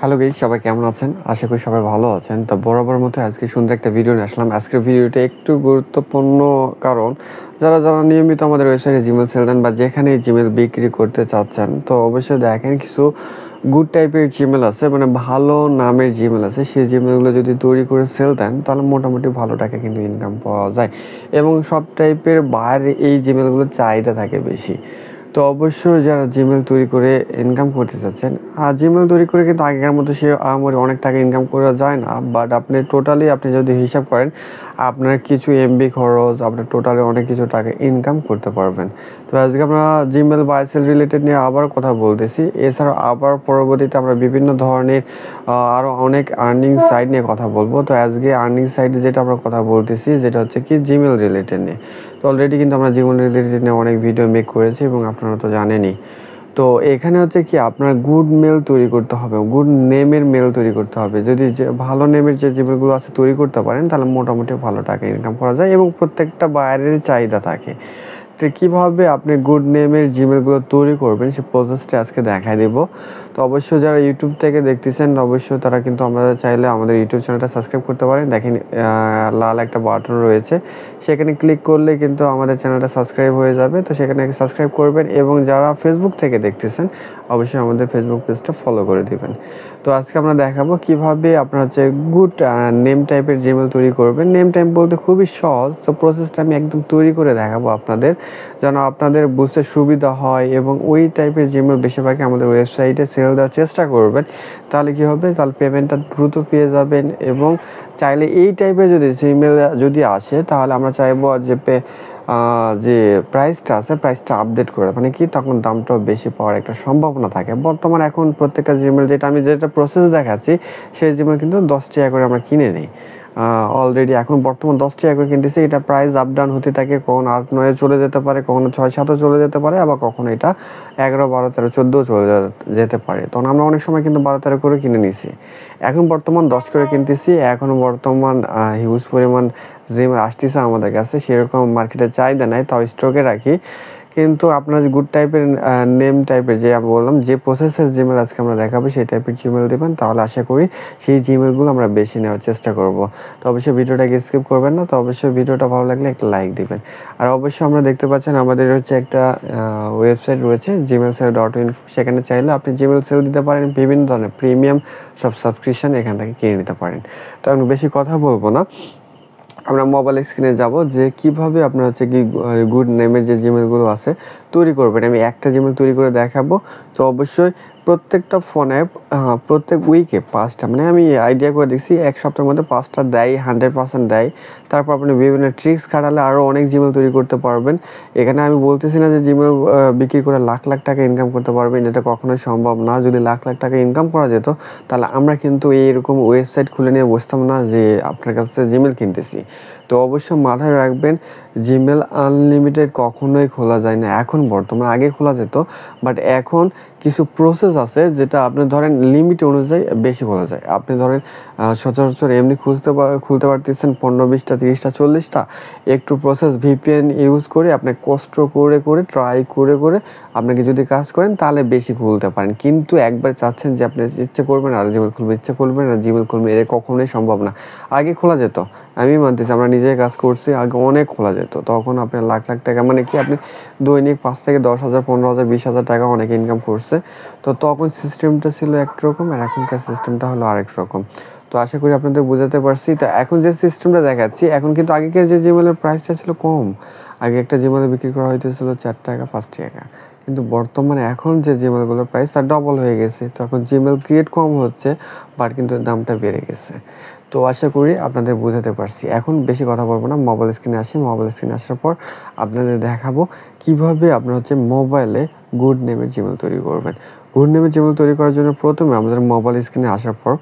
Hello guys, সবাই কেমন আছেন? আশা করি সবাই ভালো আছেন। তো বরাবর মতো আজকে সুন্দর একটা ভিডিও নিয়ে আসলাম। আজকের ভিডিওটা একটু গুরুত্বপূর্ণ, কারণ যারা নিয়মিত আমাদের ওয়েবসাইটে জিমেল সেল দেন বা যেখানে জিমেল বিক্রি করতে চাচ্ছেন, তো অবশ্যই দেখেন কিছু গুড টাইপের জিমেল আছে, মানে ভালো নামের জিমেল আছে। সেই জিমেলগুলো যদি তৈরি করে সেল দেন তাহলে মোটামুটি ভালো টাকা কিন্তু ইনকাম পাওয়া যায়, এবং সব টাইপের বাইরে এই জিমেলগুলোর চাহিদা থাকে বেশি। তো অবশ্যই যারা জিমেল তৈরি করে ইনকাম করতে চাচ্ছেন, আর জিমেল তৈরি করে কিন্তু আগেকার মতো সে অনেক টাকা ইনকাম করা যায় না, বাট আপনি টোটালি আপনি যদি হিসাব করেন আপনার কিছু এমবি খরচ, আপনার টোটালি অনেক কিছু টাকা ইনকাম করতে পারবেন। তো আজকে আমরা জিমেল বাই সেল রিলেটেড নিয়ে আবার কথা বলতেছি। এছাড়াও আবার পরবর্তীতে আমরা বিভিন্ন ধরনের আরও অনেক আর্নিং সাইট নিয়ে কথা বলবো। তো আজকে আর্নিং সাইট যেটা আমরা কথা বলতেছি, যেটা হচ্ছে কি জিমেল রিলেটেড নিয়ে। তো অলরেডি কিন্তু আমরা জিমেল রিলেটেড নিয়ে অনেক ভিডিও মেক করেছি এবং আপনারা তো জানেনই। তো এখানে হচ্ছে কি আপনার গুড মেল তৈরি করতে হবে, গুড নেমের মেল তৈরি করতে হবে। যদি যে ভালো নেমের যে জিমেলগুলো আছে তৈরি করতে পারেন তাহলে মোটামুটি ভালো টাকা ইনকাম করা যায়, এবং প্রত্যেকটা বায়ারের চাহিদা থাকে। তো কীভাবে আপনি গুড নেমের জিমেলগুলো তৈরি করবেন সেই প্রসেসটা আজকে দেখাই দেবো। তো অবশ্যই যারা ইউটিউব থেকে দেখতেছেন অবশ্যই তারা কিন্তু আমাদের চাইলে আমাদের ইউটিউব চ্যানেলটা সাবস্ক্রাইব করতে পারেন। দেখেন লাল একটা বাটন রয়েছে, সেখানে ক্লিক করলে কিন্তু আমাদের চ্যানেলটা সাবস্ক্রাইব হয়ে যাবে। তো সেখানে সাবস্ক্রাইব করবেন, এবং যারা ফেসবুক থেকে দেখতেছেন অবশ্যই আমাদের ফেসবুক পেজটা ফলো করে দিবেন। তো আজকে আমরা দেখাবো কিভাবে আপনার হচ্ছে গুড নেম টাইপের জিমেল তৈরি করবেন। নেম টাইপ বলতে খুবই সহজ, তো প্রসেসটা আমি একদম তৈরি করে দেখাবো আপনাদের, যেন আপনাদের বুঝতে সুবিধা হয়, এবং ওই টাইপের জিমেল বেশিরভাগই আমাদের ওয়েবসাইটে সেল দেওয়ার চেষ্টা করবেন। তাহলে কী হবে, তাহলে পেমেন্টটা দ্রুত পেয়ে যাবেন। এবং চাইলে এই টাইপের যদি জিমেল যদি আসে তাহলে আমরা চাইবো যে প্রাইসটা আছে প্রাইসটা আপডেট করে, মানে কি তখন দামটাও বেশি পাওয়ার একটা সম্ভাবনা থাকে। বর্তমানে এখন প্রত্যেকটা জিমেল যেটা প্রসেস দেখাচ্ছি সেই জিমেল কিন্তু 10 টাকা করে আমরা কিনে নিই। অলরেডি এখন বর্তমান 10 টাকা করে কিনতেছি। এটা প্রাইস আপ ডাউন হতে থাকে, কখনো 8-9 চলে যেতে পারে, কখনো 6-7 চলে যেতে পারে, আবার কখনো এটা 11-12-13-14 চলে যেতে পারে। তখন আমরা অনেক সময় কিন্তু 12-13 করে কিনে নিছি। এখন বর্তমান 10 করে কিনতেছি। এখনও বর্তমান হিউজ পরিমাণ জিমেল আসতেছে আমাদের কাছে, সেরকম মার্কেটে চাহিদা নাই, তাও স্টকে রাখি। কিন্তু আপনার গুড টাইপের নেম টাইপের যে আমি বললাম যে প্রসেসের জিমেল আজকে আমরা দেখাবো সেই টাইপের জিমেল দেবেন, তাহলে আশা করি সেই জিমেলগুলো আমরা বেশি নেওয়ার চেষ্টা করব। তো অবশ্যই ভিডিওটাকে স্কিপ করবেন না। তো অবশ্যই ভিডিওটা ভালো লাগলে একটা লাইক দিবেন। আর অবশ্যই আমরা দেখতে পাচ্ছেন আমাদের হচ্ছে একটা ওয়েবসাইট রয়েছে gmailsell.info, সেখানে চাইলে আপনি জিমেল সেল দিতে পারেন, বিভিন্ন ধরনের প্রিমিয়াম সব সাবস্ক্রিপশন এখান থেকে কিনে নিতে পারেন। তো আমি বেশি কথা বলবো না, আমরা মোবাইল স্ক্রিনে যাব যে কিভাবে আপনার হচ্ছে কি গুড নেমের যে জিমেলগুলো আছে তৈরি করবেন। আমি একটা জিমেল তৈরি করে দেখাবো। তো অবশ্যই প্রত্যেকটা ফোনে প্রত্যেক উইকে 5টা, মানে আমি আইডিয়া করে দেখছি 1 সপ্তাহের মধ্যে 5টা দেয়, 100% দেয়। তারপর আপনি বিভিন্ন ট্রিক্স খাটালে আরও অনেক জিমেল তৈরি করতে পারবেন। এখানে আমি বলতেছি না যে জিমেল বিক্রি করে লাখ লাখ টাকা ইনকাম করতে পারবেন, এটা কখনোই সম্ভব না। যদি লাখ লাখ টাকা ইনকাম করা যেত তাহলে আমরা কিন্তু এইরকম ওয়েবসাইট খুলে নিয়ে বসতাম না যে আপনার কাছে জিমেল কিনতেছি। তো অবশ্যই মাথায় রাখবেন, জিমেল আনলিমিটেড কখনোই খোলা যায় না এখন বর্তমানে। আগে খোলা যেত, বাট এখন কিছু প্রসেস আছে যেটা আপনি ধরেন লিমিট অনুযায়ী বেশি খোলা যায়। আপনি ধরেন সচরাচর এমনি খুলতে পারতেছেন 15, 20টা, 30টা, 40টা। একটু প্রসেস ভিপিএন ইউজ করে আপনি কষ্ট করে ট্রাই করে আপনাকে যদি কাজ করেন তাহলে বেশি খুলতে পারেন। কিন্তু একবার চাচ্ছেন যে আপনি ইচ্ছে করবেন আর জিমেল খুলবেন, ইচ্ছে করবেন আর জিমেল খুলবেন, এটা কখনোই সম্ভব না। আগে খোলা যেত, আমি মানতেছি, আমরা নিজেই কাজ করছি, আগে অনেক খোলা যেত। তখন আপনার লাখ লাখ টাকা, মানে কি আপনি দৈনিক 5 থেকে 10,000, 15,000, 20,000 টাকা অনেকে ইনকাম করছে। তো তখন সিস্টেমটা ছিল একরকম, আর এখনকার সিস্টেমটা হলো আরেক রকম। তো আশা করি আপনাদের বোঝাতে পারছি। তো এখন যে সিস্টেমটা দেখাচ্ছি, এখন কিন্তু আগেকার যে জিমেলের প্রাইসটা ছিল কম। আগে একটা জিমেল বিক্রি করা হইতেছিল 4 টাকা, 5 টাকা। কিন্তু বর্তমানে এখন যে জিমেলগুলোর প্রাইস তার ডবল হয়ে গেছে। তো এখন জিমেল ক্রিয়েট কম হচ্ছে, বাট কিন্তু দামটা বেড়ে গেছে। তো আশা করি আপনাদের বোঝাতে পারছি। এখন বেশি কথা বলবো না, মোবাইল স্ক্রিনে আসি। মোবাইল স্ক্রিনে আসার পর আপনাদের দেখাবো কিভাবে আপনার হচ্ছে মোবাইলে গুড নেমের জিমেল তৈরি করবেন। গুড নেমের জিমেল তৈরি করার জন্য প্রথমে আমাদের মোবাইল স্ক্রিনে আসার পর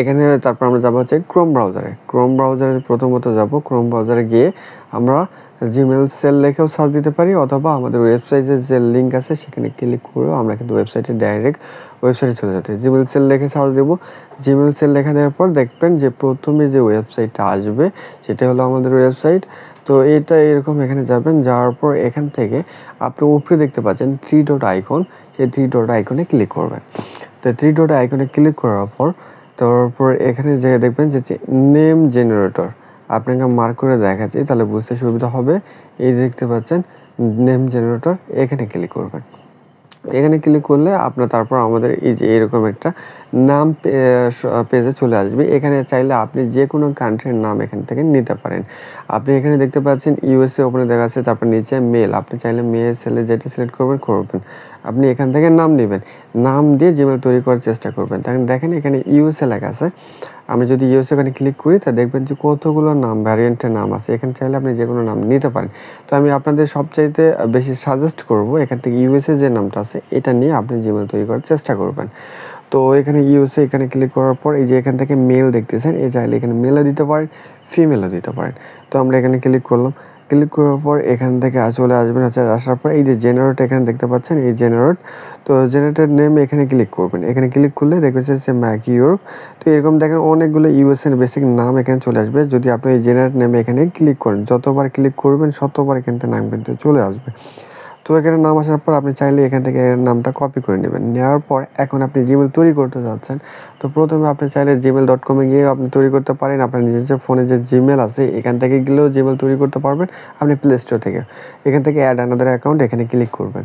এখানে তারপর আমরা যাবো হচ্ছে ক্রোম ব্রাউজারে প্রথমত যাব। ক্রোম ব্রাউজারে গিয়ে আমরা জিমেল সেল লিখেও সার্চ দিতে পারি, অথবা আমাদের ওয়েবসাইটের যে লিঙ্ক আছে সেখানে ক্লিক করেও আমরা কিন্তু ওয়েবসাইটে চলে যেতে। জিমেল সেল লিখে সার্চ দেবো। জিমেল সেল লেখা দেওয়ার পর দেখবেন যে প্রথমে যে ওয়েবসাইটটা আসবে সেটা হলো আমাদের ওয়েবসাইট। তো এটা এরকম, এখানে যাবেন, যাওয়ার পর এখান থেকে আপনি উপরে দেখতে পাচ্ছেন 3 ডট আইকন, সেই 3 ডট আইকনে ক্লিক করবেন। তো 3 ডট আইকনে ক্লিক করার পর তারপর এখানে যে দেখবেন যে নেম জেনারেটর আপনাকে মার্ক করে দেখাচ্ছি, তাহলে বুঝতে সুবিধা হবে। এই দেখতে পাচ্ছেন নেম জেনারেটর, এখানে ক্লিক করবেন। এখানে ক্লিক করলে আপনার তারপর আমাদের এই যে এরকম একটা নাম পেজে চলে আসবে। এখানে চাইলে আপনি যে কোনো কান্ট্রির নাম এখান থেকে নিতে পারেন। আপনি এখানে দেখতে পাচ্ছেন ইউএসএ ওপেনে দেখা যাচ্ছে, তারপর নিচে মেল, আপনি চাইলে মেয়ে ছেলে যেটা সিলেক্ট করবেন। আপনি এখান থেকে নাম নেবেন, নাম দিয়ে জিমেল তৈরি করার চেষ্টা করবেন। তখন দেখেন এখানে ইউএসএ লেখা আছে। আমি যদি ইউএসএ এখানে ক্লিক করি তা দেখবেন যে কতগুলো নাম ভ্যারিয়েন্টের নাম আছে। এখানে চাইলে আপনি যে কোনো নাম নিতে পারেন। তো আমি আপনাদের সবচাইতে বেশি সাজেস্ট করব এখান থেকে ইউএসএ যে নামটা আছে এটা নিয়ে আপনি জিমেল তৈরি করার চেষ্টা করবেন। তো এখানে ইউএসএ এখানে ক্লিক করার পর এই যে এখান থেকে মেল দেখতেছেন, এই চাইলে এখানে মেলও দিতে পারেন, ফিমেলও দিতে পারেন। তো আমরা এখানে ক্লিক করলাম। ক্লিক করার পর এখান থেকে চলে আসবেন। আসার পর এই যে জেনারেট এখানে দেখতে পাচ্ছেন, এই জেনারেট, তো জেনারেটর নেম এখানে ক্লিক করবেন। এখানে ক্লিক করলে দেখবেন যে ম্যাক ইউরোপ। তো এরকম দেখেন অনেকগুলো ইউএসএর বেসিক নাম এখানে চলে আসবে। যদি আপনি এই জেনারেট নেমে এখানে ক্লিক করেন, যতবার ক্লিক করবেন ততবার এখান থেকে নাম কিন্তু চলে আসবে। তো এখানে নাম আসার পর আপনি চাইলে এখান থেকে নামটা কপি করে নেবেন। নেওয়ার পর এখন আপনি জিমেল তৈরি করতে যাচ্ছেন। তো প্রথমে আপনি চাইলে gmail.com-এ গিয়ে আপনি তৈরি করতে পারেন। আপনার নিজের ফোনে যে জিমেল আছে এখান থেকে গেলেও জিমেল তৈরি করতে পারবেন আপনি প্লে স্টোর থেকে। এখান থেকে অ্যাড আনাদার অ্যাকাউন্ট এখানে ক্লিক করবেন।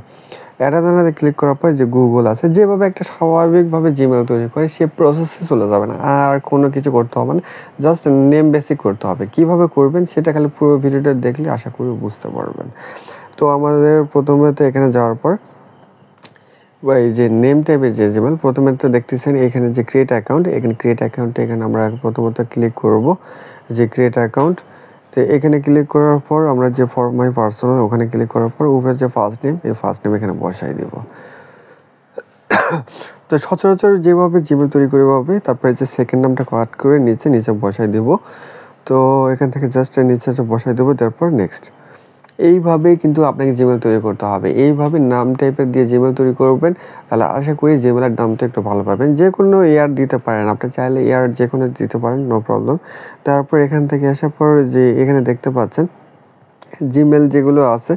অ্যাড আনাদারে ক্লিক করার পর যে গুগল আছে, যেভাবে একটা স্বাভাবিকভাবে জিমেল তৈরি করে সে প্রসেসে চলে যাবে না, আর কোনো কিছু করতে হবে না, জাস্ট নেম বেসিক করতে হবে। কীভাবে করবেন সেটা খালি পুরো ভিডিওটা দেখলে আশা করি বুঝতে পারবেন। তো আমাদের প্রথমে তো এখানে যাওয়ার পর এই যে নেম টাইপের যে জিমেল, প্রথমে তো দেখতেছেন এখানে যে ক্রিয়েট অ্যাকাউন্ট, এখানে ক্রিয়েট অ্যাকাউন্টে এখানে আমরা প্রথমত ক্লিক করব যে ক্রিয়েট অ্যাকাউন্ট। তো এখানে ক্লিক করার পর আমরা যে ফর মাই পার্সোনাল ওখানে ক্লিক করার পর উপরে যে ফার্স্ট নেম, এই ফার্স্ট নেম এখানে বসাই দেব। তো সচরাচর যেভাবে জিমেল তৈরি করে পাবে, তারপরে যে সেকেন্ড নামটা কাট করে নিচে বসাই দেব। তো এখান থেকে জাস্ট নিচে বসাই দেবো, তারপর নেক্সট। এইভাবেই কিন্তু আপনাকে জিমেল তৈরি করতে হবে। এইভাবে নাম টাইপের দিয়ে জিমেল তৈরি করবেন, তাহলে আশা করি জিমেলের দামটা একটু ভালো পাবেন। যে কোনো এয়ার দিতে পারেন, আপনি চাইলে এয়ার যে কোনো দিতে পারেন, নো প্রবলেম। তারপর এখান থেকে আসার পর যে এখানে দেখতে পাচ্ছেন জিমেল যেগুলো আছে,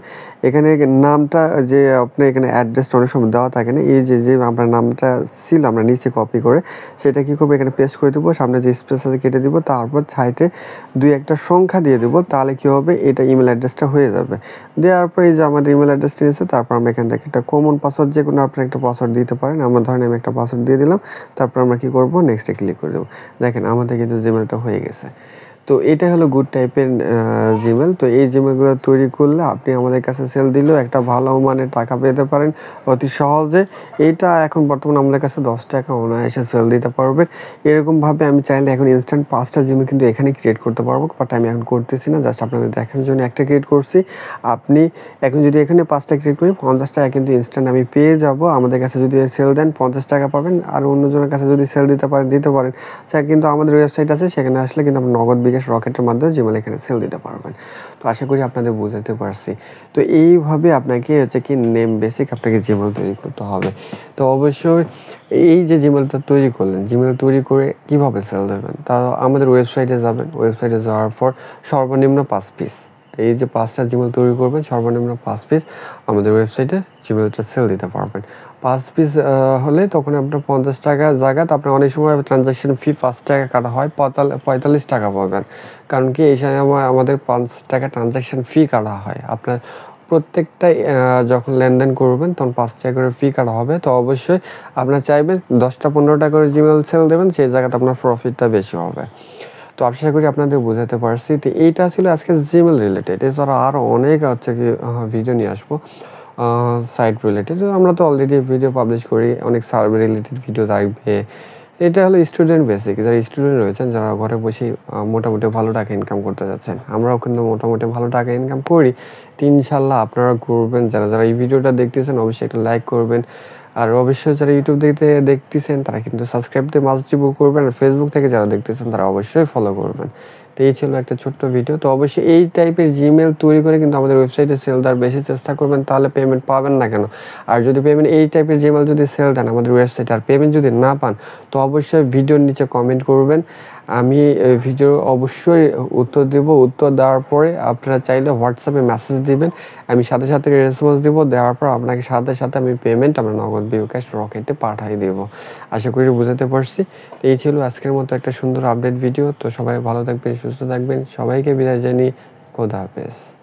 এখানে নামটা যে আপনি এখানে অ্যাড্রেসটা অনেক সময় দেওয়া থাকে না, এই যে আপনার নামটা ছিল আমরা নিচে কপি করে সেটা কী করবো এখানে পেস্ট করে দেবো, সামনে যে স্পেস আছে কেটে দেবো, তারপর সাইডে 2-1টা সংখ্যা দিয়ে দেবো, তাহলে কী হবে এটা ইমেল অ্যাড্রেসটা হয়ে যাবে। দেওয়ার পর এই যে আমাদের ইমেল অ্যাড্রেসটা নিয়েছে, তারপর আমরা এখান থেকে একটা কমন পাসওয়ার্ড যে কোনো আপনার একটা পাসওয়ার্ড দিতে পারেন। আমরা ধরেন আমি একটা পাসওয়ার্ড দিয়ে দিলাম, তারপর আমরা কী করবো নেক্সটে ক্লিক করে দেবো। দেখেন আমাদের কিন্তু জিমেলটা হয়ে গেছে। তো এটা হলো গুড টাইপের জিমেল। তো এই জিমেলগুলো তৈরি করলে আপনি আমাদের কাছে সেল দিলেও একটা ভালো মানের টাকা পেতে পারেন অতি সহজে। এটা এখন বর্তমানে আমাদের কাছে 10 টাকা অনায়াসে সেল দিতে পারবেন। এরকমভাবে আমি চাইলে এখন ইনস্ট্যান্ট 5টা জিমেল কিন্তু এখানে ক্রিয়েট করতে পারবো, বাট আমি এখন করতেছি না, জাস্ট আপনাদের দেখানোর জন্য একটা ক্রিয়েট করছি। আপনি এখন যদি এখানে 5টা ক্রিয়েট করি 50 টাকা কিন্তু ইনস্ট্যান্ট আমি পেয়ে যাব। আমাদের কাছে যদি সেল দেন 50 টাকা পাবেন, আর অন্যজনের কাছে যদি সেল দিতে পারেন কিন্তু আমাদের ওয়েবসাইট আছে, সেখানে আসলে কিন্তু আপনি নগদ বিকাশ রকেটের মাধ্যমে জিমেল এখানে সেল দিতে পারবেন। তো আশা করি আপনাদের বোঝাতে পারছি। তো এইভাবে আপনাকে হচ্ছে কি নেম বেসিক আপনাকে জিমেল তৈরি করতে হবে। তো অবশ্যই এই যে জিমেলটা তৈরি করলেন, জিমেল তৈরি করে কিভাবে সেল দেবেন, তা আমাদের ওয়েবসাইটে যাবেন। ওয়েবসাইটে যাওয়ার পর সর্বনিম্ন 5 পিস, এই যে 5টা জিমেল তৈরি করবেন সর্বনিম্ন 5 পিস আমাদের ওয়েবসাইটে জিমেলটা সেল দিতে পারবেন। 5 পিস হলে তখন আপনার 50 টাকা জায়গাতে আপনার অনেক সময় ট্রানজ্যাকশন ফি 5 টাকা কাটা হয়, 45 টাকা পাবেন। কারণ কি এই সময় আমাদের 5 টাকা ট্রানজ্যাকশন ফি কাটা হয়। আপনার প্রত্যেকটাই যখন লেনদেন করবেন তখন 5 টাকা করে ফি কাটা হবে। তো অবশ্যই আপনার চাইবেন 10টা-15টা করে জিমেল সেল দেবেন, সেই জায়গাতে আপনার প্রফিটটা বেশি হবে। তো আশা করি আপনাদের বোঝাতে পারছি। তো এইটা ছিল আজকে জিমেল রিলেটেড। এছাড়া আরও অনেক হচ্ছে কি ভিডিও নিয়ে আসবো সাইট রিলেটেড। আমরা তো অলরেডি ভিডিও পাবলিশ করি, অনেক সার্ভে রিলেটেড ভিডিও থাকবে। এটা হলো স্টুডেন্ট বেসিক, যারা স্টুডেন্ট রয়েছেন, যারা ঘরে বসে মোটামুটি ভালো টাকা ইনকাম করতে যাচ্ছেন। আমরাও কিন্তু মোটামুটি ভালো টাকা ইনকাম করি। তো ইনশাল্লাহ আপনারা করবেন। যারা এই ভিডিওটা দেখতেছেন অবশ্যই একটা লাইক করবেন, আর অবশ্যই যারা ইউটিউব দেখতেছেন তারা কিন্তু সাবস্ক্রাইব দিয়ে মাস্ট বি করবেন, আর ফেসবুক থেকে যারা দেখতেছেন তারা অবশ্যই ফলো করবেন। তো এই ছিল একটা ছোট্ট ভিডিও। তো অবশ্যই এই টাইপের জিমেল তৈরি করে কিন্তু আমাদের ওয়েবসাইটে সেল দেওয়ার বেশি চেষ্টা করবেন, তাহলে পেমেন্ট পাবেন না কেন। আর যদি পেমেন্ট এই টাইপের জিমেল যদি সেল দেন আমাদের ওয়েবসাইটে আর পেমেন্ট যদি না পান, তো অবশ্যই ভিডিওর নিচে কমেন্ট করবেন। আমি এই ভিডিও অবশ্যই উত্তর দেব। উত্তর দেওয়ার পরে আপনারা চাইলে হোয়াটসঅ্যাপে মেসেজ দিবেন, আমি সাথে সাথে রেসপন্স দিব। দেওয়ার পর আপনাকে সাথে সাথে আমি পেমেন্ট আমরা নগদ বিকাশ রকেটে পাঠিয়ে দেবো। আশা করি বুঝাতে পারছি। তো এই ছিল আজকের মতো একটা সুন্দর আপডেট ভিডিও। তো সবাই ভালো থাকবেন, সুস্থ থাকবেন, সবাইকে বিদায় জানিয়ে খোদা হাফেজ।